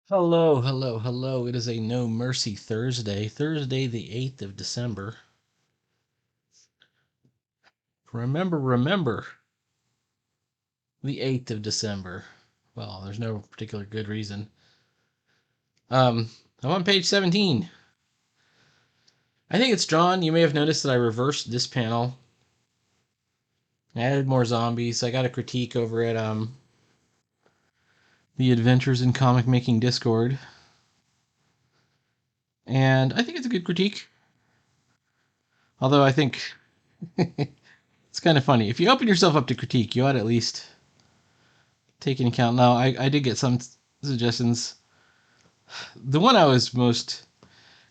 Hello, hello, hello. It is a No Mercy Thursday, Thursday the 8th of December. Remember the 8th of December. Well, there's no particular good reason. Um, I'm on page 17. I think it's drawn. You may have noticed that I reversed this panel. I added more zombies. I got a critique over at the Adventures in Comic Making Discord. And I think it's a good critique. Although I think it's kind of funny. If you open yourself up to critique, you ought to at least take into account. Now, I did get some suggestions. The one I was most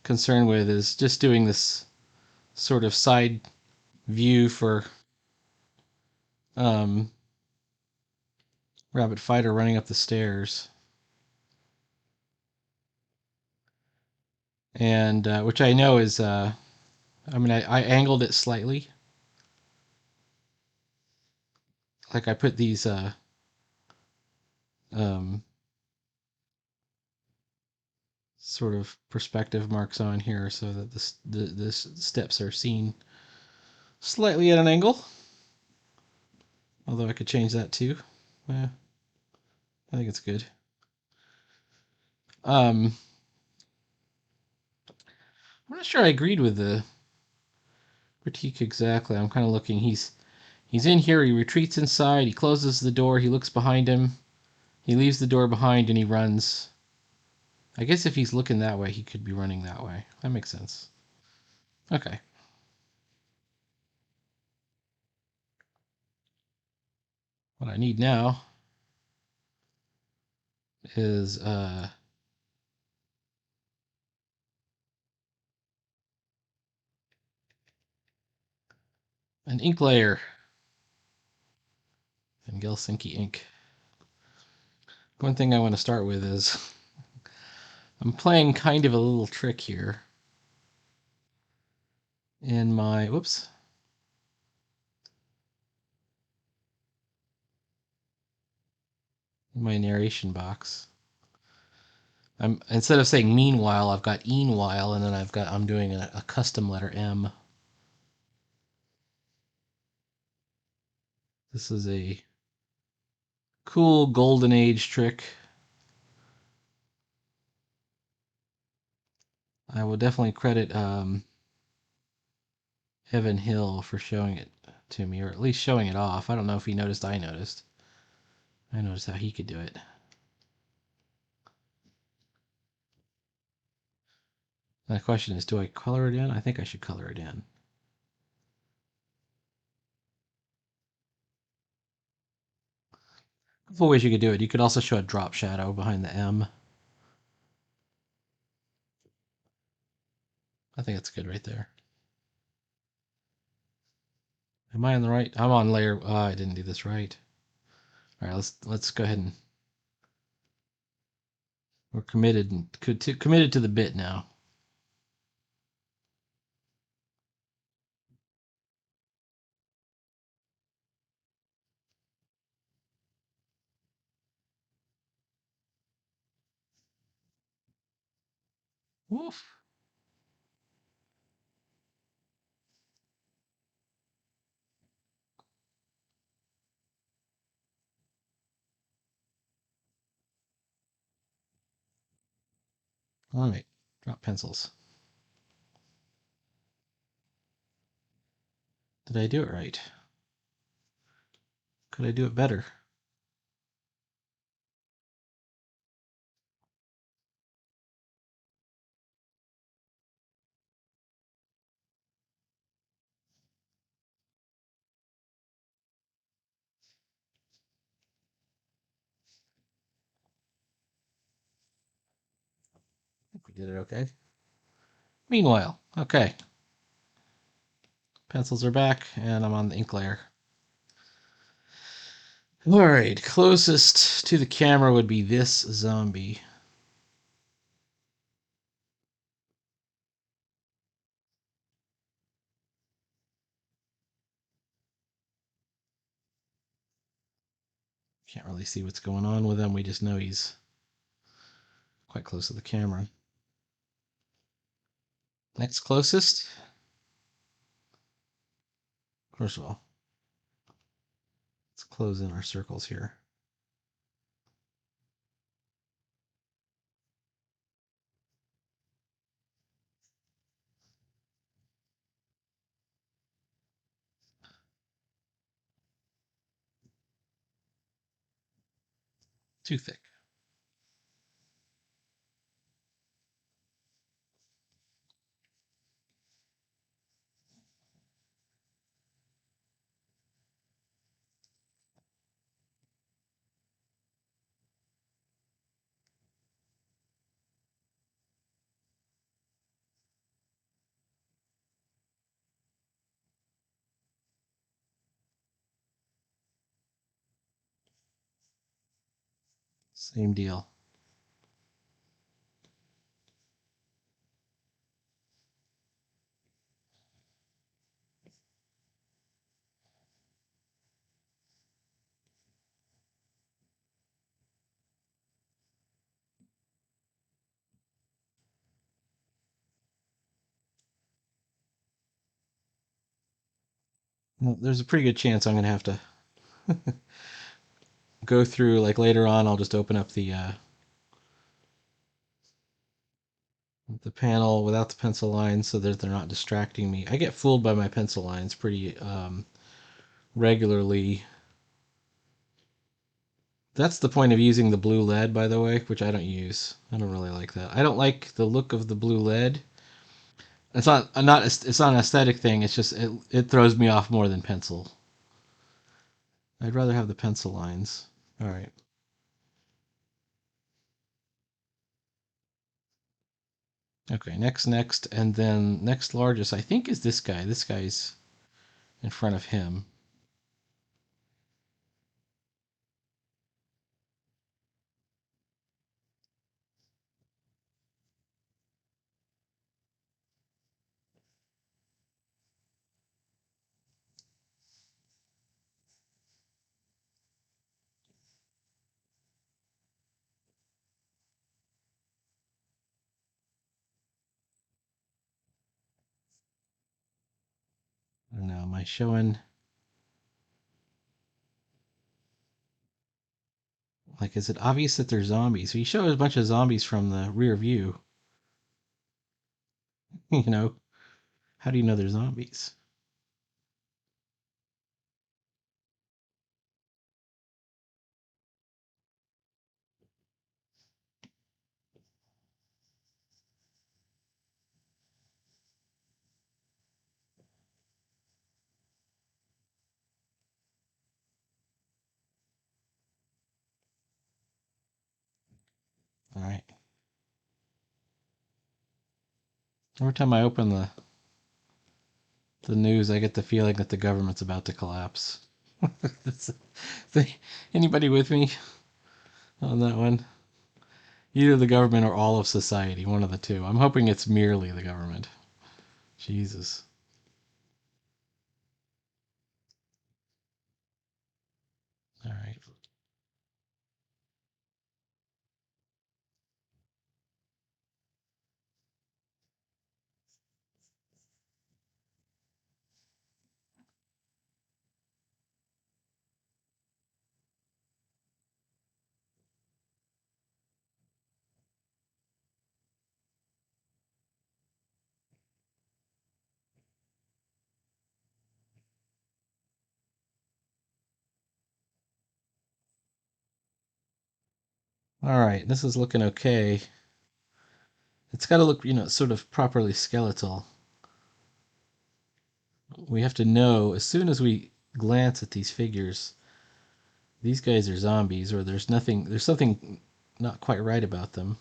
concerned with is just doing this sort of side view for um, Rabbit Fighter running up the stairs, and which I know is, I angled it slightly. Like I put these um, sort of perspective marks on here so that the steps are seen slightly at an angle. Although I could change that too. Yeah, I think it's good. I'm not sure I agreed with the critique exactly. I'm kind of looking. He's in here. He retreats inside. He closes the door. He looks behind him. He leaves the door behind and he runs. I guess if he's looking that way, he could be running that way. That makes sense. Okay. What I need now is an ink layer in Helsinki ink. One thing I want to start with is I'm playing kind of a little trick here in my in my narration box. I'm instead of saying meanwhile, I've got meanwhile, and then I'm doing a custom letter M. This is a cool golden age trick. I will definitely credit Evan Hill for showing it to me, or at least showing it off. I don't know if he noticed. I noticed. I noticed how he could do it. And the question is, do I color it in? I think I should color it in. A couple ways you could do it. You could also show a drop shadow behind the M. I think that's good right there. Am I on the right? I'm on layer. Oh, I didn't do this right. All right, let's go ahead and we're committed to the bit now. Woof. All right, drop pencils. Did I do it right? Could I do it better? I think we did it okay. Meanwhile, okay. Pencils are back, and I'm on the ink layer. All right, closest to the camera would be this zombie. Can't really see what's going on with him. We just know he's quite close to the camera. Next closest. First of all, let's close in our circles here. Too thick. Same deal. Well, there's a pretty good chance I'm going to have to go through, like later on, I'll just open up the panel without the pencil lines so that they're not distracting me. I get fooled by my pencil lines pretty regularly. That's the point of using the blue lead, by the way, which I don't use. I don't really like that. I don't like the look of the blue lead. It's not an aesthetic thing. It's just it throws me off more than pencil. I'd rather have the pencil lines. All right. Okay, next, and then next largest, I think, is this guy. This guy's in front of him. I don't know, am I showing, like, is it obvious that they're zombies? So you show a bunch of zombies from the rear view, you know, how do you know they're zombies? All right. Every time I open the news, I get the feeling that the government's about to collapse. Anybody with me on that one? Either the government or all of society, one of the two. I'm hoping it's merely the government. Jesus. All right. All right. This is looking okay. It's got to look, sort of properly skeletal. We have to know as soon as we glance at these figures, these guys are zombies, or there's something not quite right about them.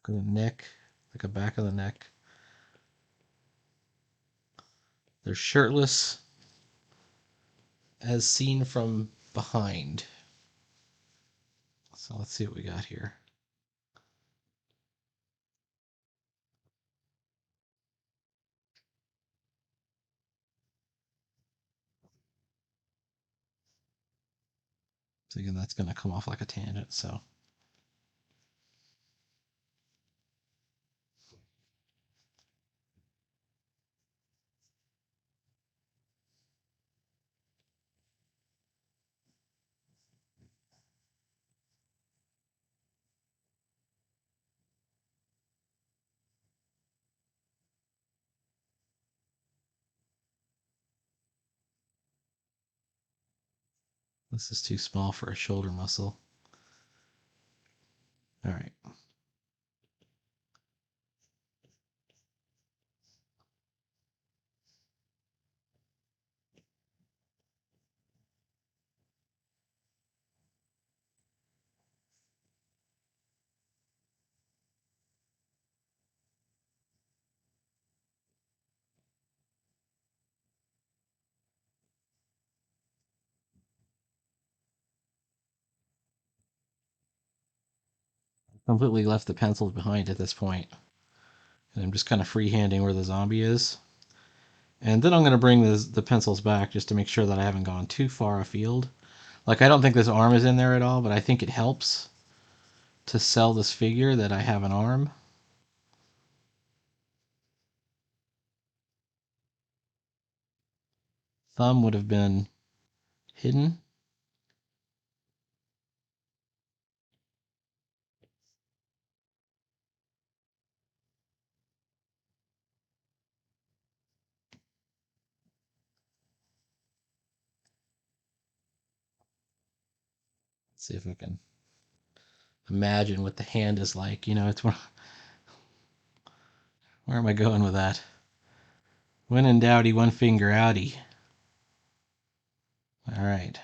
Look at the neck, like a back of the neck. They're shirtless. as seen from behind. So let's see what we got here. So again, that's going to come off like a tangent. So this is too small for a shoulder muscle. All right. Completely left the pencils behind at this point. And I'm just kind of freehanding where the zombie is. And then I'm going to bring the pencils back just to make sure that I haven't gone too far afield. Like, I don't think this arm is in there at all, but I think it helps to sell this figure that I have an arm. Thumb would have been hidden. Let's see if I can imagine what the hand is like. You know, it's where am I going with that? When in doubty, one finger outy. All right.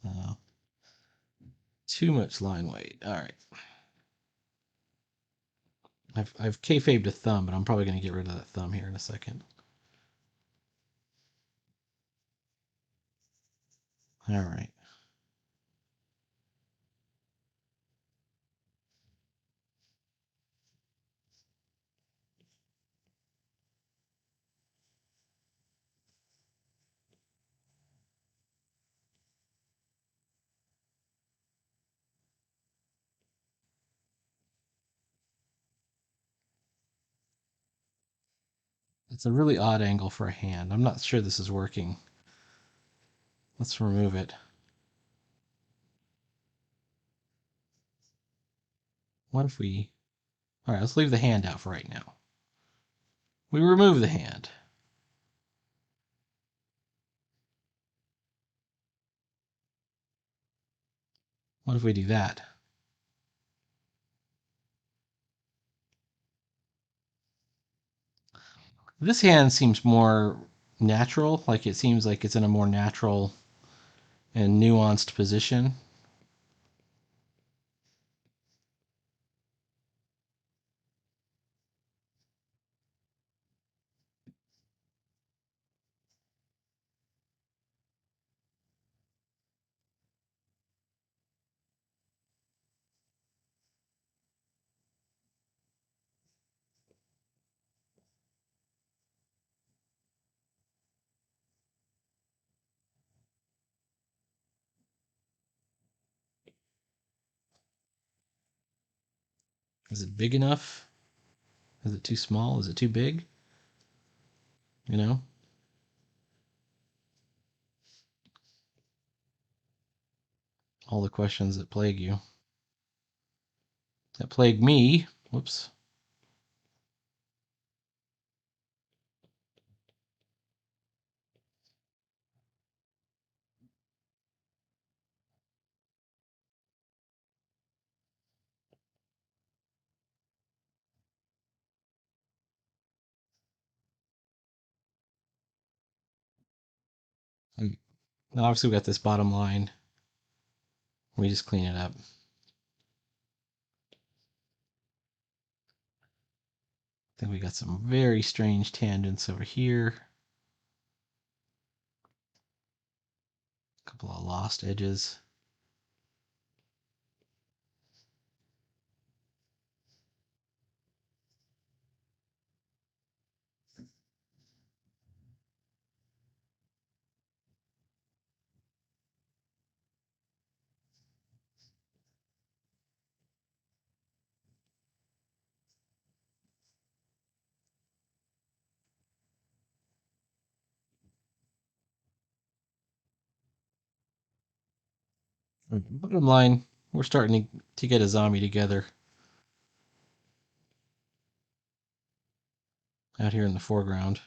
Uh, too much line weight. All right. I've kayfabed a thumb, but I'm probably going to get rid of that thumb here in a second. All right. It's a really odd angle for a hand. I'm not sure this is working. Let's remove it. What if we... All right, let's leave the hand out for right now. We remove the hand. What if we do that? This hand seems more natural, like it seems like it's in a more natural and nuanced position. Is it big enough? Is it too small? Is it too big? You know? All the questions that plague you. That plague me. Whoops. Now obviously we got this bottom line. We just clean it up. Then we got some very strange tangents over here. A couple of lost edges. Bottom line, we're starting to get a zombie together out here in the foreground.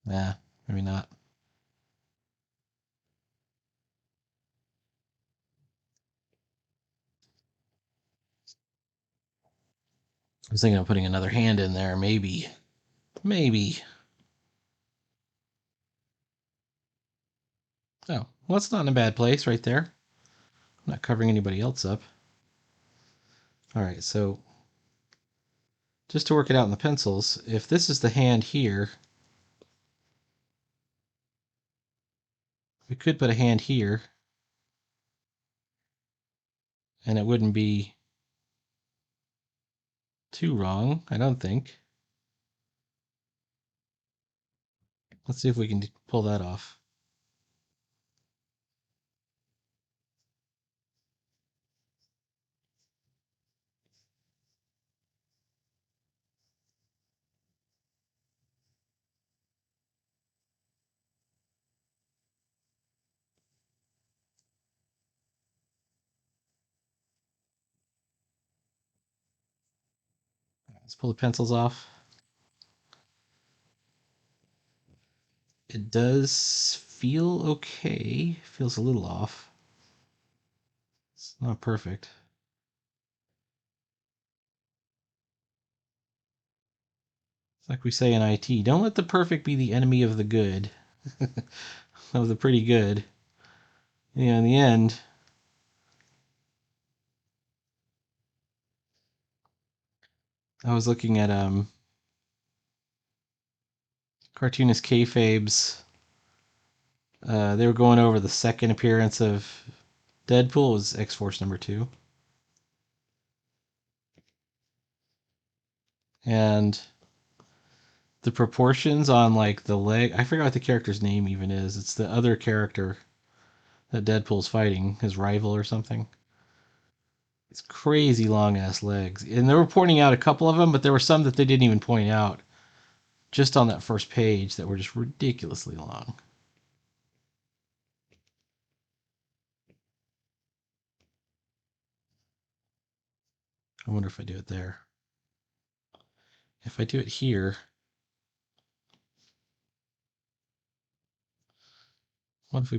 Nah, maybe not. I was thinking of putting another hand in there, maybe. Maybe. Oh, well, it's not in a bad place right there. I'm not covering anybody else up. All right, so just to work it out in the pencils, if this is the hand here, we could put a hand here, and it wouldn't be too wrong, I don't think. Let's see if we can pull that off. Let's pull the pencils off. It does feel okay. Feels a little off. It's not perfect. It's like we say in IT, don't let the perfect be the enemy of the good. Of the pretty good. Yeah, in the end, I was looking at cartoonist kayfabe's. They were going over the second appearance of Deadpool. It was X-Force #2, and the proportions on like the leg. I forgot what the character's name even is. It's the other character that Deadpool's fighting, his rival or something. It's crazy long ass legs, and they were pointing out a couple of them, but there were some that they didn't even point out just on that first page that were just ridiculously long. I wonder if I do it there. If I do it here, what if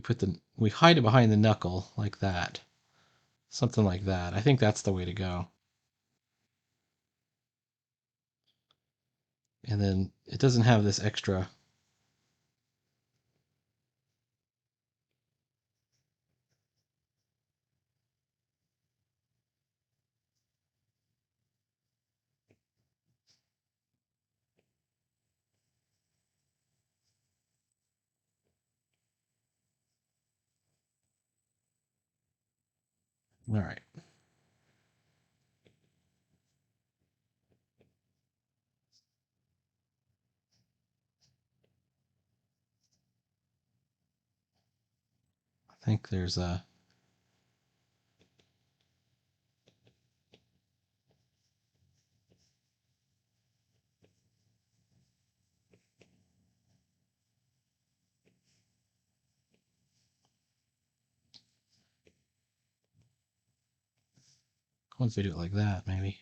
we hide it behind the knuckle like that? Something like that. I think that's the way to go. And then it doesn't have this extra. All right. I think there's a. What if we do it like that, maybe?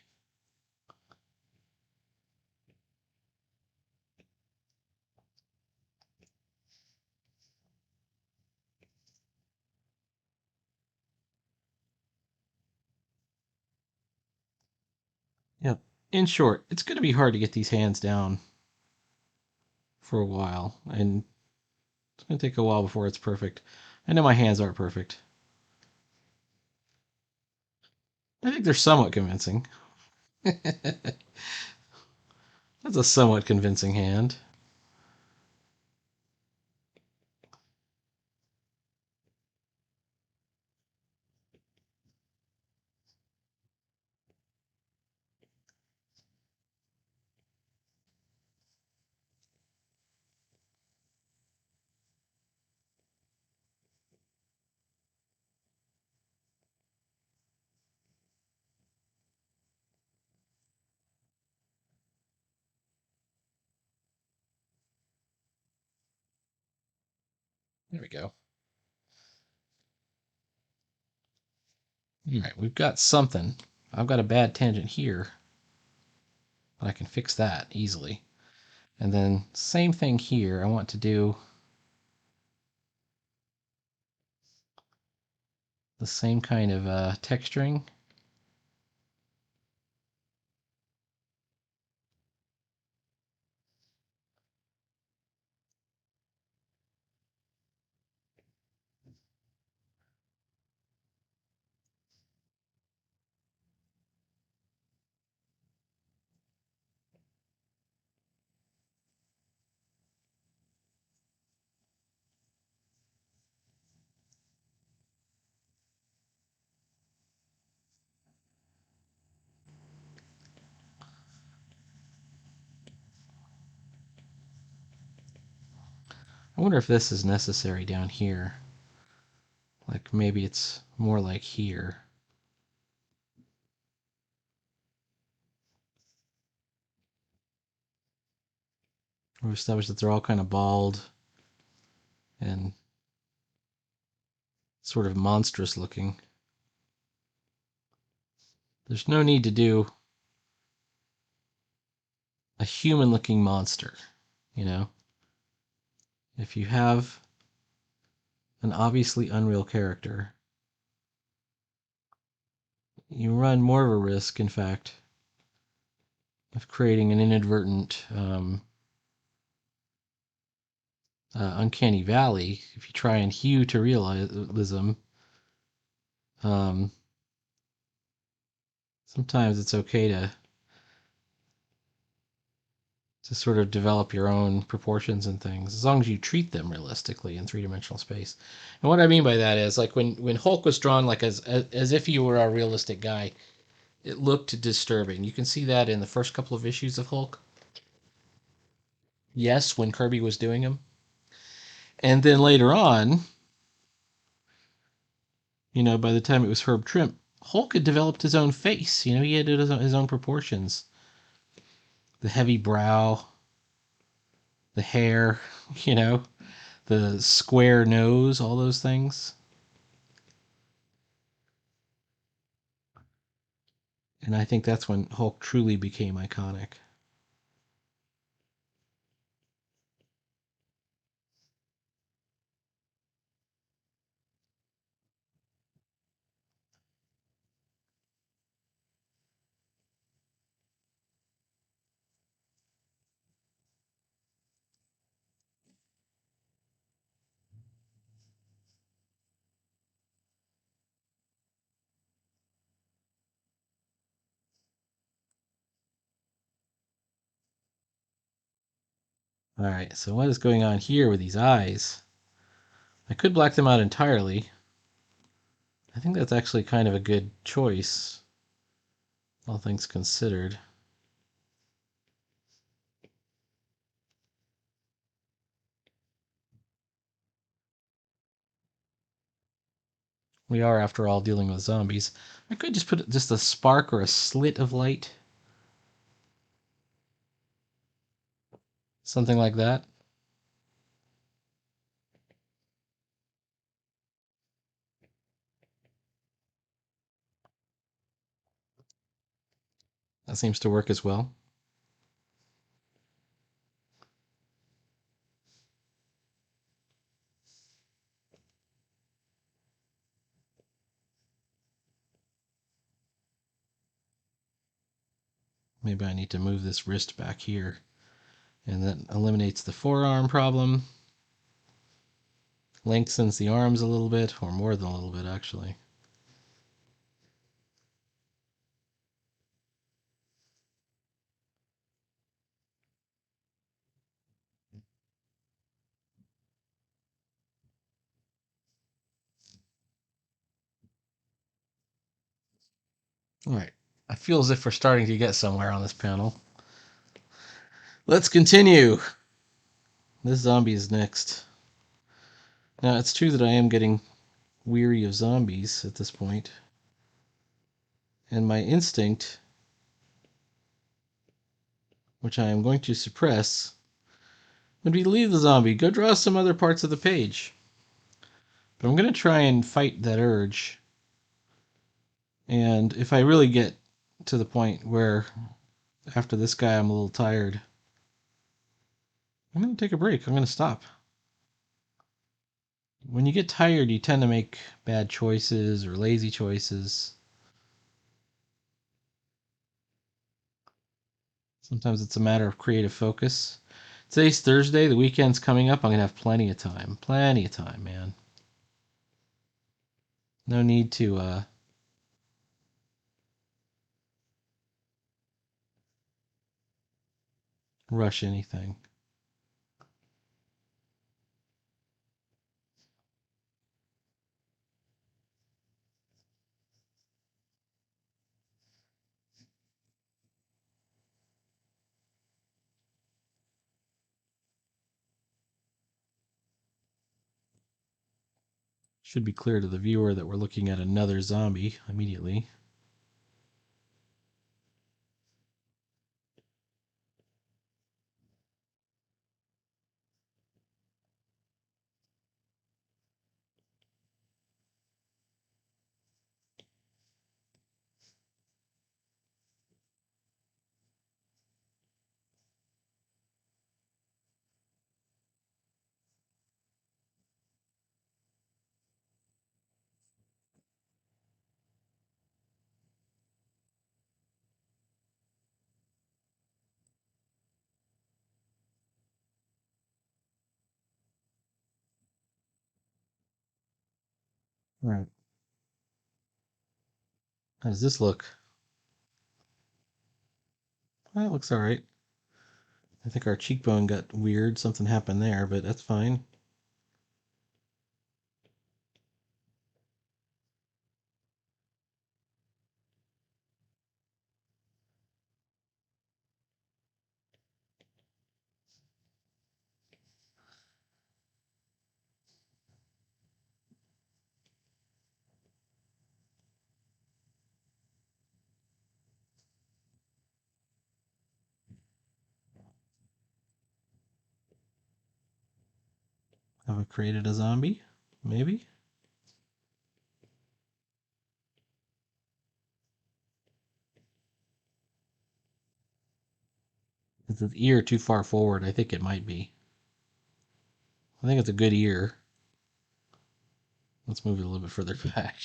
Yep. In short, it's going to be hard to get these hands down for a while, and It's going to take a while before it's perfect. I know my hands aren't perfect. I think they're somewhat convincing. That's a somewhat convincing hand. There we go. All right, we've got something. I've got a bad tangent here, but I can fix that easily. And then same thing here. I want to do the same kind of texturing. I wonder if this is necessary down here. Like maybe it's more like here. We've established that they're all kind of bald and sort of monstrous looking. There's no need to do a human looking monster, you know? If you have an obviously unreal character, you run more of a risk, in fact, of creating an inadvertent uncanny valley if you try and hew to realism. Sometimes it's okay to sort of develop your own proportions and things, as long as you treat them realistically in three-dimensional space. And what I mean by that is, like when Hulk was drawn like as if you were a realistic guy, it looked disturbing. You can see that in the first couple of issues of Hulk. Yes, when Kirby was doing him. And then later on, you know, by the time it was Herb Trimp, Hulk had developed his own face. You know, he had his own proportions. The heavy brow, the hair, you know, the square nose, all those things. And I think that's when Hulk truly became iconic. All right, so what is going on here with these eyes? I could black them out entirely. I think that's actually kind of a good choice, all things considered. We are, after all, dealing with zombies. I could just put just a spark or a slit of light. Something like that. That seems to work as well. Maybe I need to move this wrist back here. And that eliminates the forearm problem. lengthens the arms a little bit, or more than a little bit, actually. All right. I feel as if we're starting to get somewhere on this panel. Let's continue. This zombie is next. Now, it's true that I am getting weary of zombies at this point. And my instinct, which I am going to suppress, would be to leave the zombie. Go draw some other parts of the page. But I'm going to try and fight that urge. And if I really get to the point where after this guy I'm a little tired, I'm going to take a break. I'm going to stop. When you get tired, you tend to make bad choices or lazy choices. Sometimes it's a matter of creative focus. Today's Thursday. The weekend's coming up. I'm going to have plenty of time. Plenty of time, man. No need to rush anything. Should be clear to the viewer that we're looking at another zombie immediately. All right. How does this look? Well, it looks all right. I think our cheekbone got weird. Something happened there, but that's fine. Have I created a zombie? Maybe? Is the ear too far forward? I think it might be. I think it's a good ear. Let's move it a little bit further back.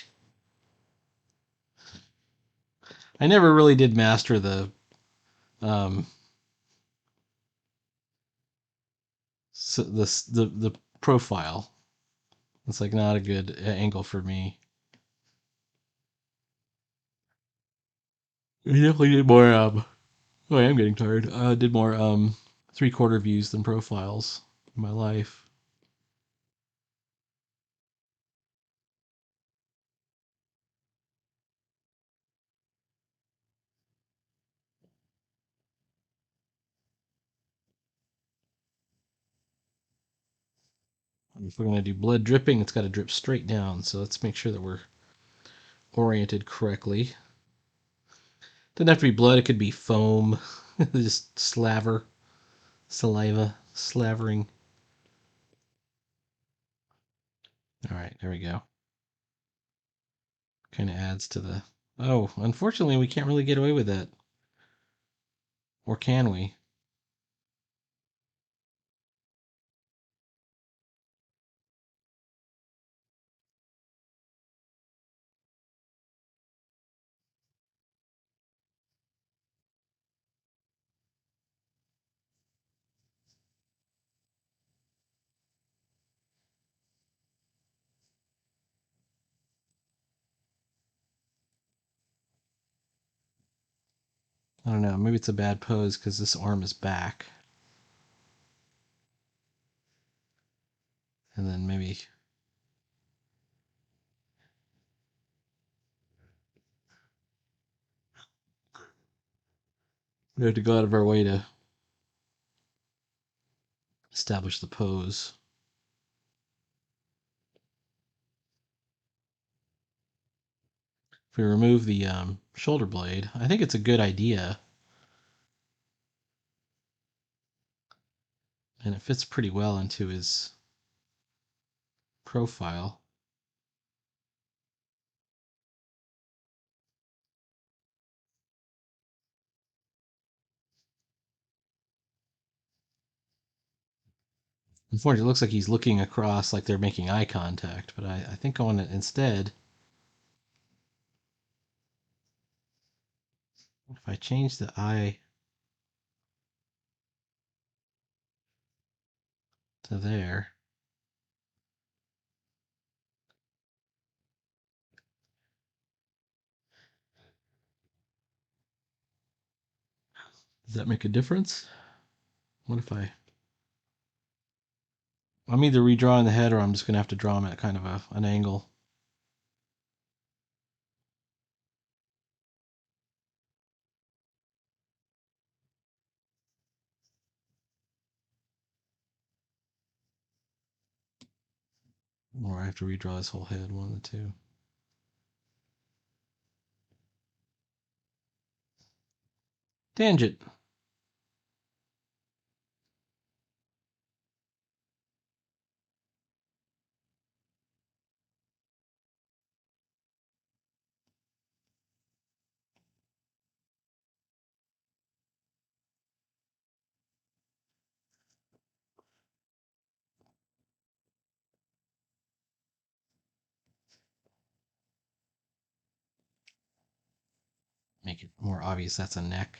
I never really did master um, the profile. It's like not a good angle for me. I definitely did more. Oh, I am getting tired. I did more 3/4 views than profiles in my life. If we're going to do blood dripping, it's got to drip straight down. So let's make sure that we're oriented correctly. Doesn't have to be blood. It could be foam. Just slaver, saliva, slavering. All right, there we go. Kind of adds to the... Oh, unfortunately, we can't really get away with that. Or can we? I don't know, maybe it's a bad pose because this arm is back. And then maybe we have to go out of our way to establish the pose. If we remove the shoulder blade, I think it's a good idea. And it fits pretty well into his profile. Unfortunately, it looks like he's looking across like they're making eye contact, but I think I want to instead, if I change the eye to there, does that make a difference? What if I'm either redrawing the head or I'm just going to have to draw him at kind of an angle. Or I have to redraw his whole head, one of the two. Tangent. Make it more obvious that's a neck.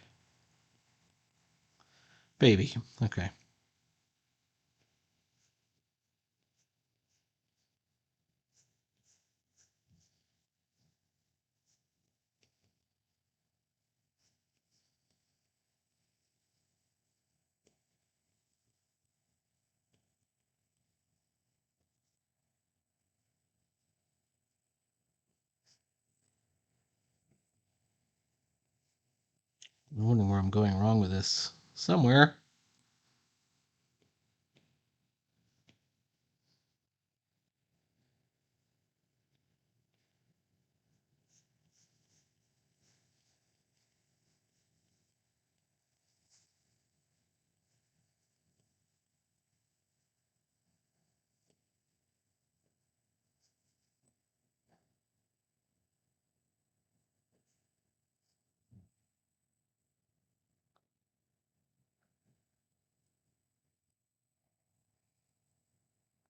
Baby. Okay. I'm wondering where I'm going wrong with this. Somewhere.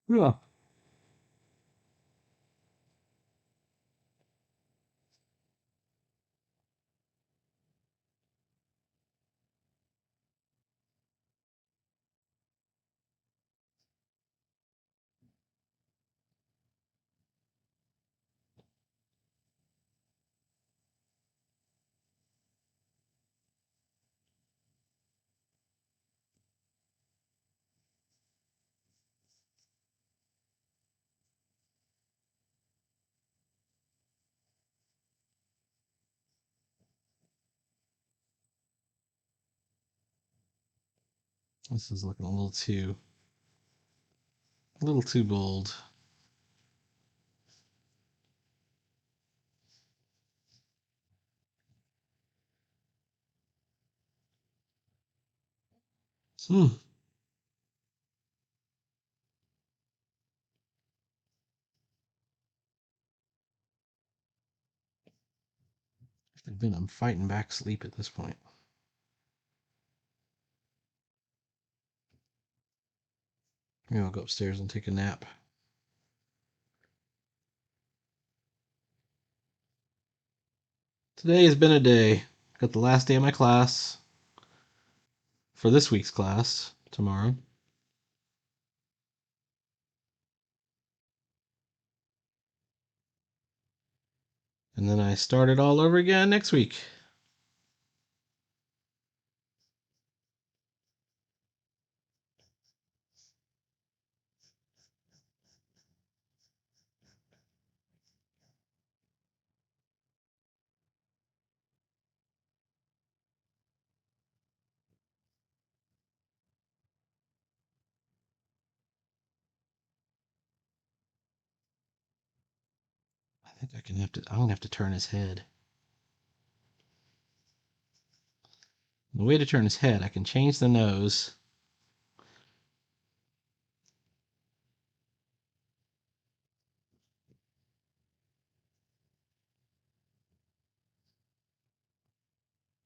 Yeah. This is looking a little too bold. Hmm. I'm fighting back sleep at this point. Maybe I'll go upstairs and take a nap. Today has been a day. Got the last day of my class for this week's class tomorrow. And then I start it all over again next week. think I'm gonna have to turn his head. The way to turn his head, I can change the nose.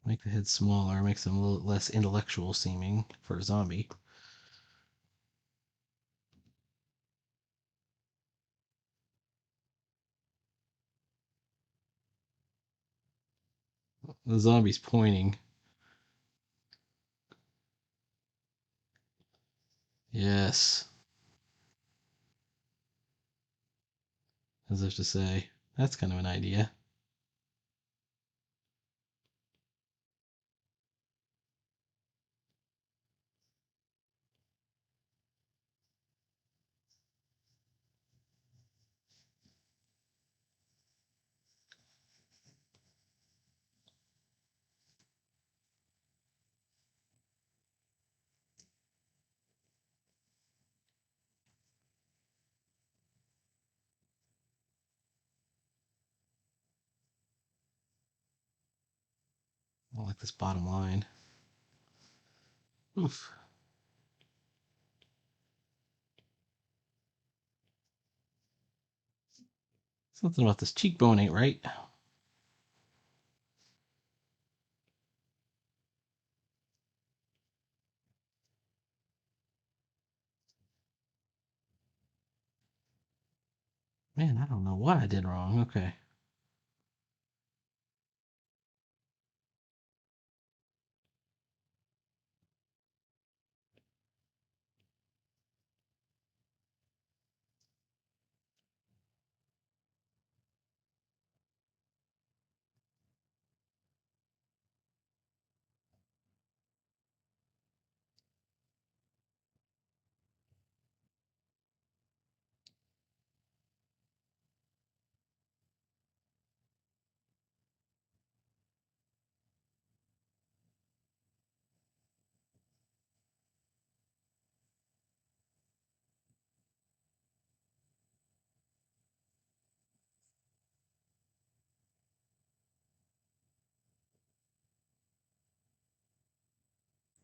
Make the head smaller, makes him a little less intellectual seeming for a zombie. The zombie's pointing. Yes. As if to say, that's kind of an idea. I don't like this bottom line. Oof. Something about this cheekbone ain't right. Man, I don't know what I did wrong. Okay.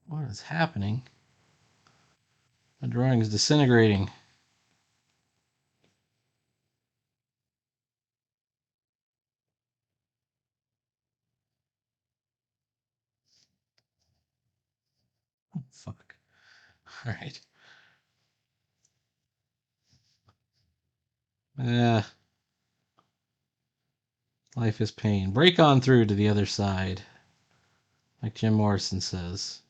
What is happening? My drawing is disintegrating. Oh, fuck. All right. Life is pain. Break on through to the other side, like Jim Morrison says.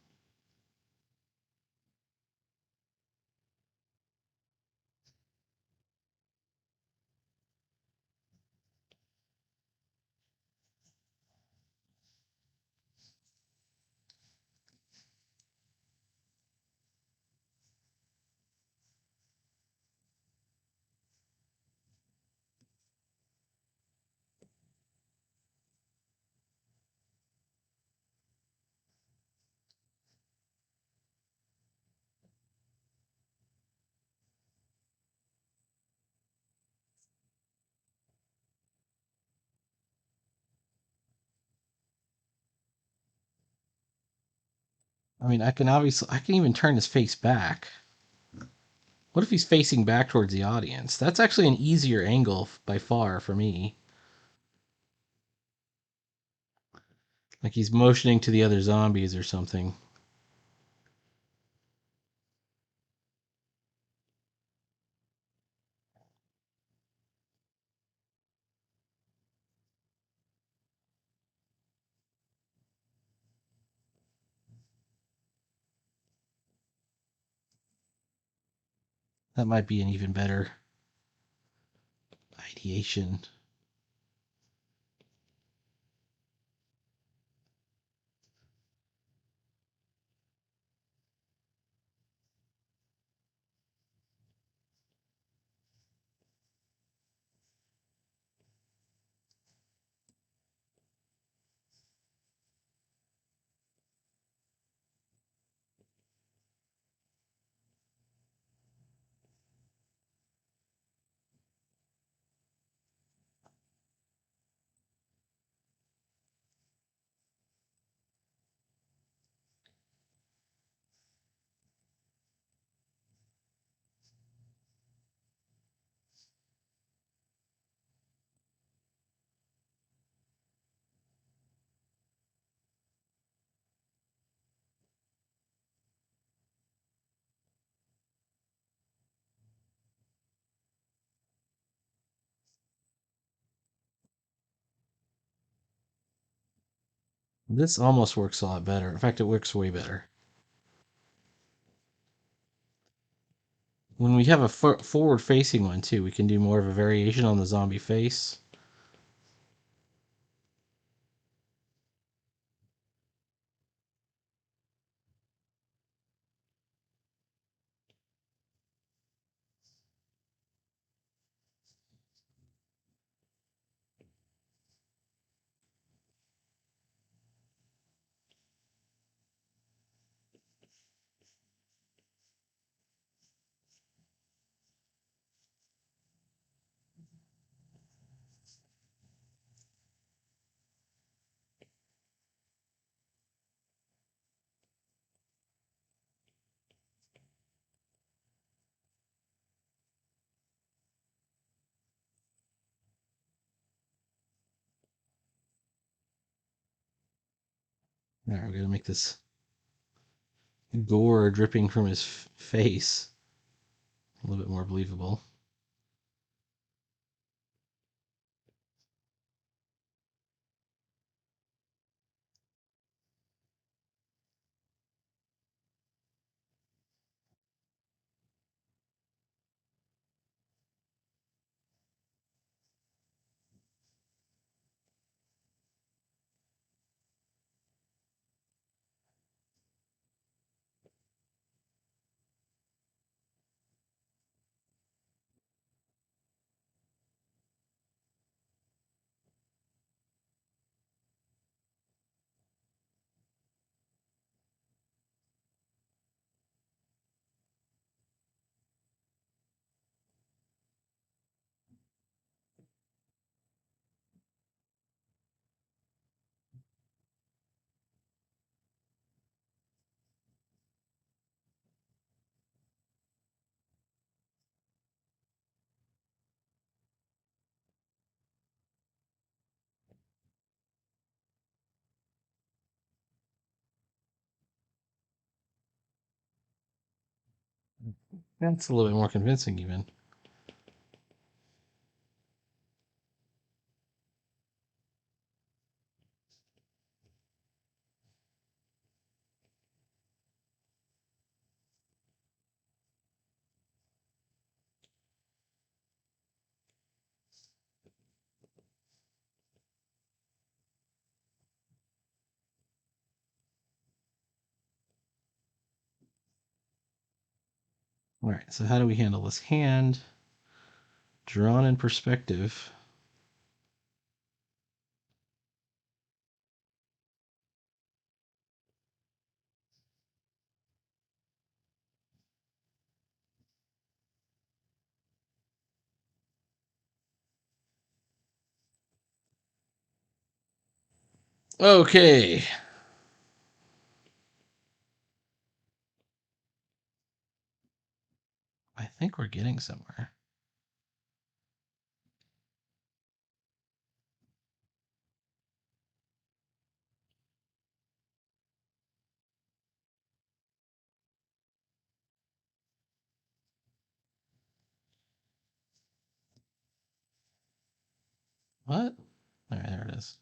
I mean, I can even turn his face back. What if he's facing back towards the audience? That's actually an easier angle by far for me. Like he's motioning to the other zombies or something. That might be an even better ideation. This almost works a lot better. In fact, it works way better. When we have a forward-facing one, too, we can do more of a variation on the zombie face. All right, we're going to make this gore dripping from his face a little bit more believable. That's a little bit more convincing, even. All right, so how do we handle this hand? Drawn in perspective. Okay. I think we're getting somewhere. What? All right, there it is.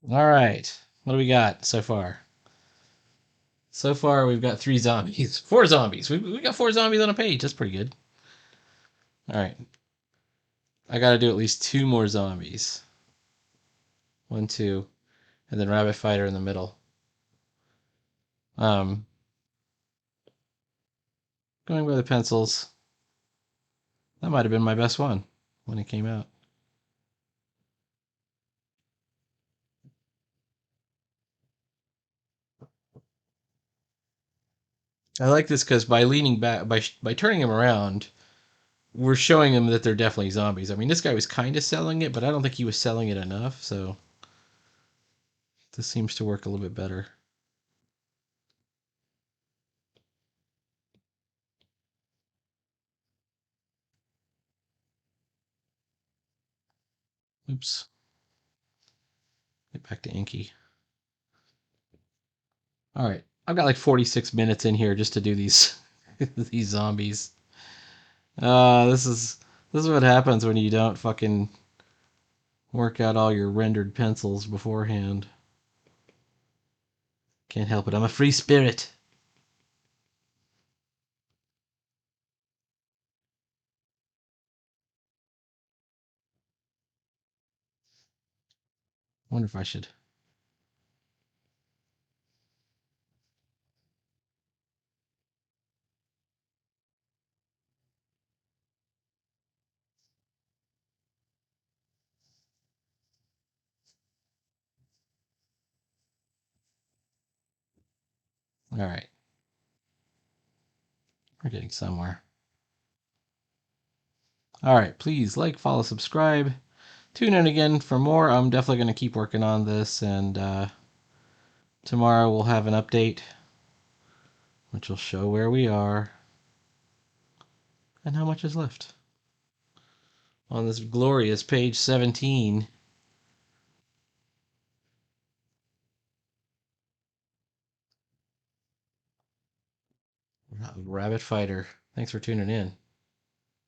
All right. What do we got so far? So far, we've got 3 zombies. 4 zombies. We got 4 zombies on a page. That's pretty good. All right. I got to do at least 2 more zombies. 1, 2. and then Rabbit Fighter in the middle. Um, Going by the pencils, that might have been my best one when it came out. I like this because by leaning back, by turning him around, we're showing them that they're definitely zombies. I mean, this guy was kind of selling it, but I don't think he was selling it enough. So this seems to work a little bit better. Oops. Get back to Inky. All right, I've got like 46 minutes in here just to do these these zombies. This is what happens when you don't fucking work out all your rendered pencils beforehand. Can't help it. I'm a free spirit. Wonder if I should. All right, we're getting somewhere. All right, please like, follow, subscribe. Tune in again for more. I'm definitely going to keep working on this, and tomorrow we'll have an update, which will show where we are and how much is left on this glorious page 17. Rabbit Fighter. Thanks for tuning in.